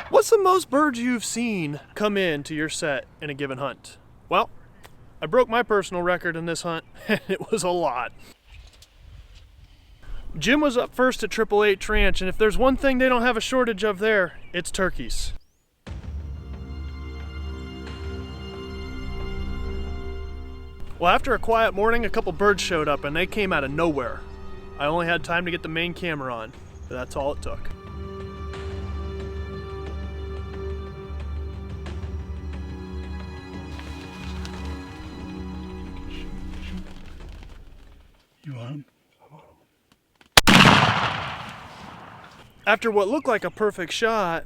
What's the most birds you've seen come in to your set in a given hunt? Well, I broke my personal record in this hunt, and it was a lot. Jim was up first at 888 Ranch, and if there's one thing they don't have a shortage of there, it's turkeys. Well, after a quiet morning, a couple birds showed up, and they came out of nowhere. I only had time to get the main camera on, but that's all it took. You want him? After what looked like a perfect shot,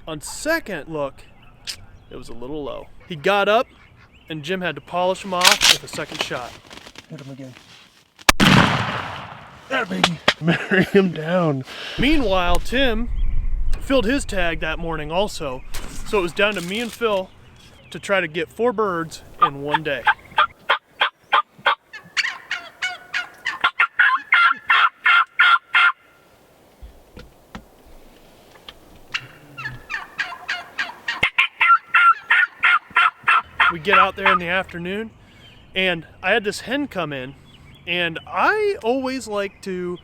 on second look, it was a little low. He got up, and Jim had to polish him off with a second shot. Hit him again. That baby. Merriam down. Meanwhile, Tim filled his tag that morning also, so it was down to me and Phil to try to get 4 birds in one day. We get out there in the afternoon, and I had this hen come in, and I always like to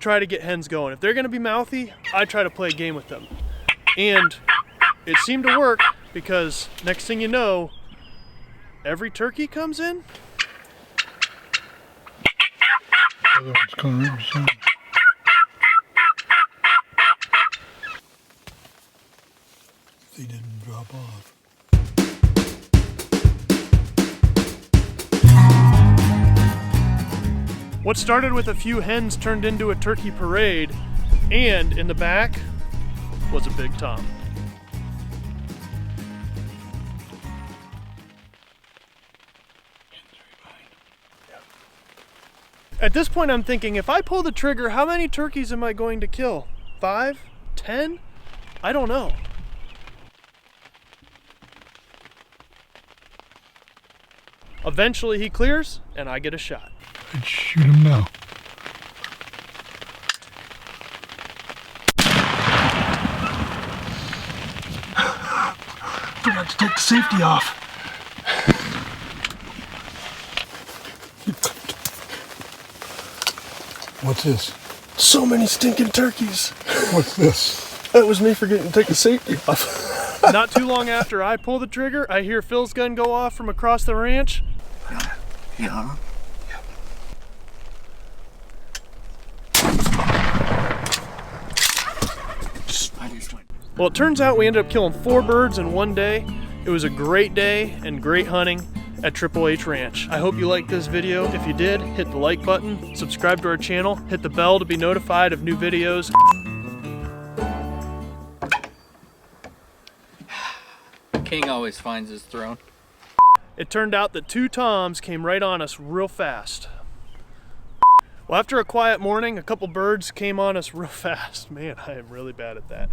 try to get hens going. If they're gonna be mouthy, I try to play a game with them. And it seemed to work, because next thing you know, every turkey comes in. It's coming in soon. They didn't drop off. What started with a few hens turned into a turkey parade, and in the back was a big tom. At this point I'm thinking, if I pull the trigger, how many turkeys am I going to kill? 5? 10? I don't know. Eventually he clears, and I get a shot. I'd shoot him now. We have to take the safety off. What's this? So many stinking turkeys. What's this? That was me forgetting to take the safety off. Not too long after I pull the trigger, I hear Phil's gun go off from across the ranch. Yeah. Well, it turns out we ended up killing 4 birds in one day. It was a great day and great hunting at 888 Ranch. I hope you liked this video. If you did, hit the like button, subscribe to our channel, hit the bell to be notified of new videos. King always finds his throne. It turned out that 2 toms came right on us real fast. Well, after a quiet morning, a couple birds came on us real fast. Man, I am really bad at that.